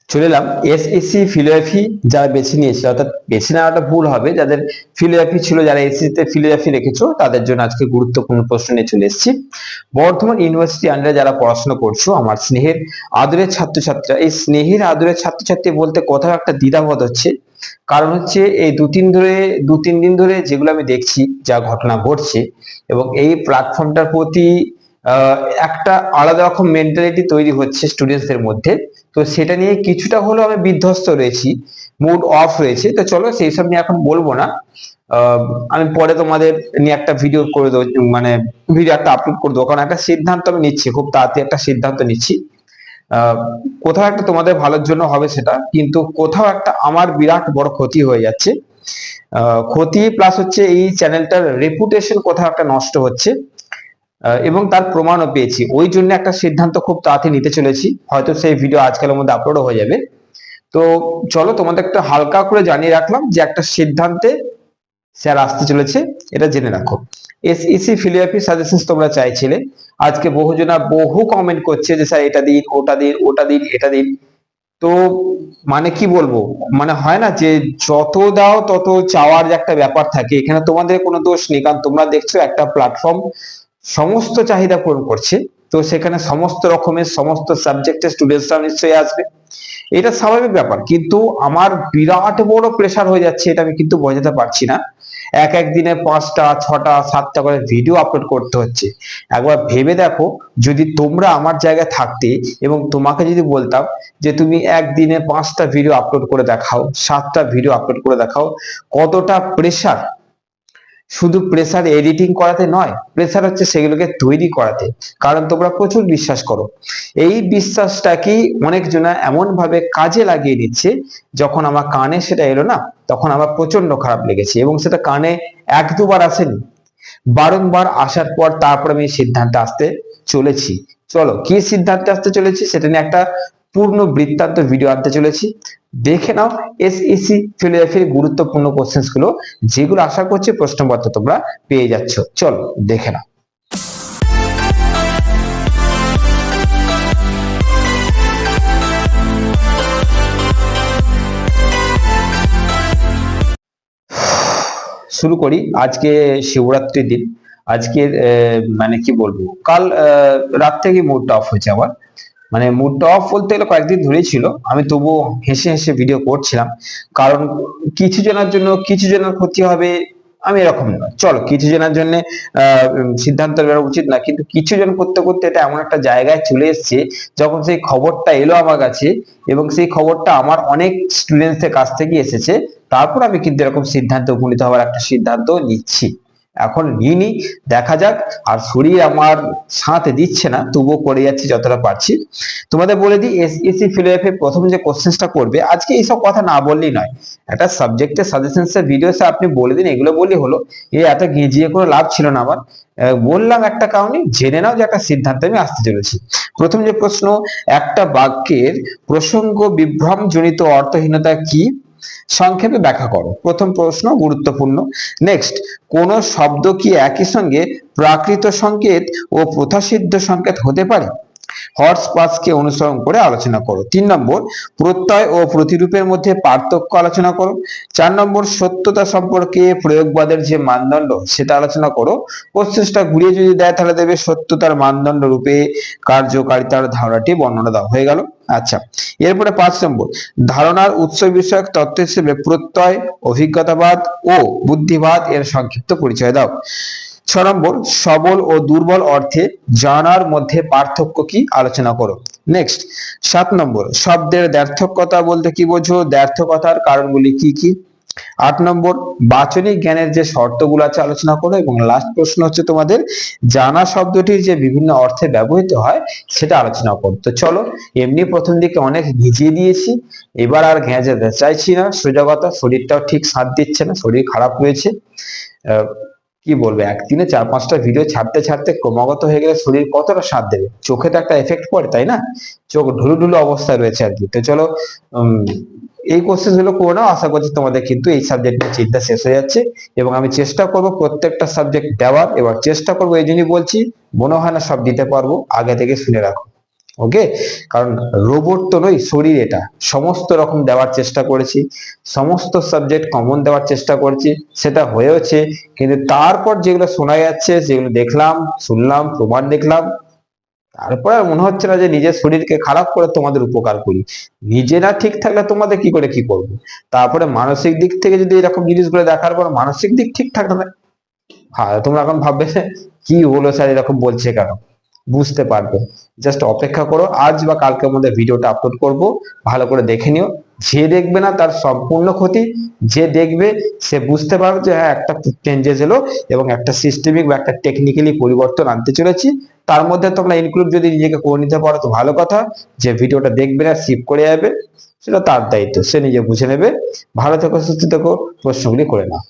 চলে এলাম SSC philosophy যারা বেছে নিয়েছিল, অর্থাৎ বেছে নেওয়াটা ভুল হবে, যাদের ফিলোসফি ছিল, যারা এসএসসি তে ফিলোসফি রেখেছো তাদের জন্য আজকে গুরুত্বপূর্ণ প্রশ্ন নিয়ে চলে এসেছি। বর্ধমান ইউনিভার্সিটি আন্ডারে যারা পড়াশোনা করছো, আমার স্নেহের আদরের ছাত্রছাত্রীরা, এই স্নেহের আদরের ছাত্রছাত্রী বলতে কোথাও একটা দ্বিধাবোধ হচ্ছে। কারণ হচ্ছে এই দু তিন দিন ধরে যেগুলো আমি দেখছি, যা ঘটনা ঘটছে, এবং এই প্ল্যাটফর্মটার প্রতি আহ, একটা আলাদা রকম মেন্টালিটি তৈরি হচ্ছে স্টুডেন্টসদের মধ্যে। তো সেটা নিয়ে কিছুটা হলেও আমি বিধ্বস্ত রয়েছি, মুড অফ রয়েছে। তো চলো সেই সব নিয়ে এখন বলবো না। আহ, আমি পরে তোমাদের নিয়ে একটা ভিডিও করে দেবো, মানে ভিডিও একটা আপলোড করে দেবো, কারণ একটা সিদ্ধান্ত আমি নিচ্ছি, খুব তাড়াতাড়ি একটা সিদ্ধান্ত নিচ্ছি। আহ, কোথাও একটা তোমাদের ভালোর জন্য হবে সেটা, কিন্তু কোথাও একটা আমার বিরাট বড় ক্ষতি হয়ে যাচ্ছে। ক্ষতি প্লাস হচ্ছে এই চ্যানেলটার রেপুটেশন কোথাও একটা নষ্ট হচ্ছে। এবং তার প্রমাণও পেয়েছি, ওই জন্য একটা সিদ্ধান্ত খুব তাড়াতাড়ি নিতে চলেছি, হয়তো সেই ভিডিও আজকালের মধ্যে আপলোড হয়ে যাবে। তো চলো তোমাদের একটা হালকা করে জানিয়ে রাখলাম যে একটা সিদ্ধান্তে স্যার আসতে চলেছে, এটা জেনে রাখো। এসইসি ফিলোসফি সাজেশনস তোমরা চাইছিলে, আজকে বহু কমেন্ট করছে যে স্যার এটা দিন, ওটা দিন, ওটা দিন, এটা দিন। তো মানে কি বলবো, মানে হয় না যে যত দাও তত চাওয়ার যে একটা ব্যাপার থাকে, এখানে তোমাদের কোনো দোষ নেই, কারণ তোমরা দেখছো একটা প্ল্যাটফর্ম সমস্ত চাহিদা পূরণ করছে। তো সেখানে সমস্ত রকমের সমস্ত সাবজেক্টের স্টুডেন্টসরা নিশ্চয়ই আসবে, এটা স্বাভাবিক ব্যাপার। কিন্তু আমার বিরাট বড় প্রেসার হয়ে যাচ্ছে, এটা আমি কিন্তু বোঝাতে পারছি না। এক দিনে 5টা 6টা 7টা করে ভিডিও আপলোড করতে হচ্ছে। একবার ভেবে দেখো, যদি তোমরা আমার জায়গায় থাকতে এবং তোমাকে যদি বলতাম যে তুমি একদিনে 5টা ভিডিও আপলোড করে দেখাও, 7টা ভিডিও আপলোড করে দেখাও, কতটা প্রেসার। শুধু প্রেসার এডিটিং করাতে নয়, প্রেসার হচ্ছে সেগুলোকে তৈরি করাতে। কারণ তোমরা প্রচুর বিশ্বাস করো, এই বিশ্বাসটাকেই অনেকজনা এমন ভাবে কাজে লাগিয়ে নিচ্ছে। যখন আমার কানে সেটা এলো না, তখন আমার প্রচন্ড খারাপ লেগেছে, এবং সেটা কানে এক দুবার আসেনি, বারংবার আসার পর তারপর আমি সিদ্ধান্তে আসতে চলেছি। চলো কি সিদ্ধান্তে আসতে চলেছি সেটা নিয়ে একটা পূর্ণ বৃত্তান্ত ভিডিও আনতে চলেছি। দেখে নাও এসইসি ফিলোসফির গুরুত্বপূর্ণ কোশ্চেন্স গুলো, যেগুলো আশা করছি প্রশ্নপত্র তোমরা পেয়ে যাচ্ছ। চলো দেখে নাও। শুরু করি। আজকে শিবরাত্রির দিন। আজকে মানে কি বলবো, কাল রাত থেকে মুডটা অফ হয়েছে আমার। মানে মুডটা অফ বলতে গেলে কয়েকদিন ধরেই ছিল, আমি তবুও হেসে হেসে ভিডিও করছিলাম। কারণ কিছু জনের জন্য কিছু জনের ক্ষতি হবে, আমি এরকম নয়। চলো কিছু জনের জন্য সিদ্ধান্ত নেওয়া উচিত না, কিন্তু কিছু জন করতে করতে এটা এমন একটা জায়গায় চলে এসেছে, যখন সেই খবরটা এলো আমার কাছে, এবং সেই খবরটা আমার অনেক স্টুডেন্টসদের কাছ থেকে এসেছে, তারপর আমি কিন্তু এরকম সিদ্ধান্তে উপনীত হওয়ার একটা সিদ্ধান্ত নিচ্ছি। এখন নিইনি, দেখা যাক। আর শরীর আমার সাথ দিচ্ছে না, তবুও করে যাচ্ছি যতটা পারছি। তোমাদের বলে দিই, এসএসসি ফিলোসফি প্রথম যে কোশ্চেনটা করবে, আজকে এইসব কথা না বললেই নয়। একটা সাবজেক্টের সাজেশনসের ভিডিওসে আপনি বলে দিন এগুলো বললেই হলো, এত গিজিয়ে কোনো লাভ ছিল না আমার। বললাম একটা কারণে, জেনে নাও যে একটা সিদ্ধান্তে আমি আসতে চলেছি। প্রথম যে প্রশ্ন, একটা বাক্যের প্রসঙ্গ বিভ্রম জনিত অর্থহীনতা কি, সংক্ষেপে ব্যাখ্যা করো। প্রথম প্রশ্ন গুরুত্বপূর্ণ। নেক্সট, কোন শব্দ কি একই সঙ্গে প্রাকৃত সংকেত ও প্রথাসিদ্ধ সংকেত হতে পারে? হর্স পাসকে অনুসরণ করে আলোচনা করো। 3 নম্বর, প্রত্যয় ও প্রতিরূপের মধ্যে পার্থক্য আলোচনা করো। 4 নম্বর, সত্যতা সম্পর্কে প্রয়োগবাদের যে মানদণ্ড সেটা আলোচনা করো। কোশ্চেনটা ঘুরিয়ে যদি দেয় তাহলে দেবে সত্যতার মানদণ্ড রূপে কার্যকারিতার ধারণাটি বর্ণনা দাও। হয়ে গেল। আচ্ছা, এরপরে 5 নম্বর, ধারণার উৎস বিষয়ক তত্ত্ব হিসেবে প্রত্যয়, অভিজ্ঞতাবাদ ও বুদ্ধিবাদ এর সংক্ষিপ্ত পরিচয় দাও। 6 নম্বর, সবল ও দুর্বল অর্থে জানার মধ্যে পার্থক্য কি আলোচনা করো। নেক্সট, 7 নম্বর, শব্দের দ্ব্যর্থকতা বলতে কি বোঝো, দ্ব্যর্থকতার কারণগুলি কি কি। 8 নম্বর, বাচনিক জ্ঞানের যে শর্তগুলো আছে আলোচনা করো। এবং লাস্ট প্রশ্ন হচ্ছে তোমাদের, জানা শব্দটির যে বিভিন্ন অর্থে ব্যবহৃত হয় সেটা আলোচনা করো। তো চলো, এমনি প্রথম দিকে অনেক ভিজিয়ে দিয়েছি, এবার আর ঘেঁজাতে চাইছি না। সোজা কথা, শরীরটাও ঠিক সাথ দিচ্ছে না, শরীর খারাপ হয়েছে। কি বলবো, একদিনে 4-5টা ভিডিও ছাড়তে ছাড়তে ক্রমাগত হয়ে গেলে শরীর কতটা সাথ দেবে, চোখে তো একটা এফেক্ট পড়ে, তাই না? চোখ ঢুলু ঢুলু অবস্থায় রয়েছে আর কি। তো চলো, এই কোর্সেস গুলো করে নাও। আশা করছি তোমাদের কিন্তু এই সাবজেক্টের চিন্তা শেষ হয়ে যাচ্ছে, এবং আমি চেষ্টা করব প্রত্যেকটা সাবজেক্ট দেওয়ার। এবার চেষ্টা করবো এই জন্যই বলছি, মনে হয় না সব দিতে পারবো, আগে থেকে শুনে রাখো। ওকে, কারণ রোবট তো নই, শরীর এটা, সমস্ত রকম দেওয়ার চেষ্টা করেছি, সমস্ত সাবজেক্ট কমন দেওয়ার চেষ্টা করেছি, সেটা হয়েছে। কিন্তু তারপর যেগুলো শোনা যাচ্ছে, যেগুলো দেখলাম, শুনলাম, প্রমাণ দেখলাম, তারপর আর মনে হচ্ছে না যে নিজের শরীরকে খারাপ করে তোমাদের উপকার করি। নিজেরা ঠিক থাকলে তোমাদের কি করে কি করবো। তারপরে মানসিক দিক থেকে যদি এরকম জিনিসগুলো দেখার পর মানসিক দিক ঠিক থাকবে না, হ্যাঁ তোমরা এখন ভাববে কি হলো স্যার এরকম বলছে কেন, বুঝতে পারবে। জাস্ট অপেক্ষা করো, আজ বা কালকের মধ্যে ভিডিওটা আপলোড করব, ভালো করে দেখে নিও। যে দেখবে না তার সম্পূর্ণ ক্ষতি, যে দেখবে সে বুঝতে পারবে যে হ্যাঁ একটা চেঞ্জেস এলো এবং একটা সিস্টেমিক বা একটা টেকনিক্যালি পরিবর্তন আনতে চলেছি। তার মধ্যে তোমরা ইনক্লুড যদি নিজেকে করে নিতে পারো তো ভালো কথা, যে ভিডিওটা দেখবে না স্কিপ করে যাবে সেটা তার দায়িত্ব, সে নিজে বুঝে নেবে। ভালো থেকো, সুস্থ থেকো, প্রশ্নগুলি করে নাও।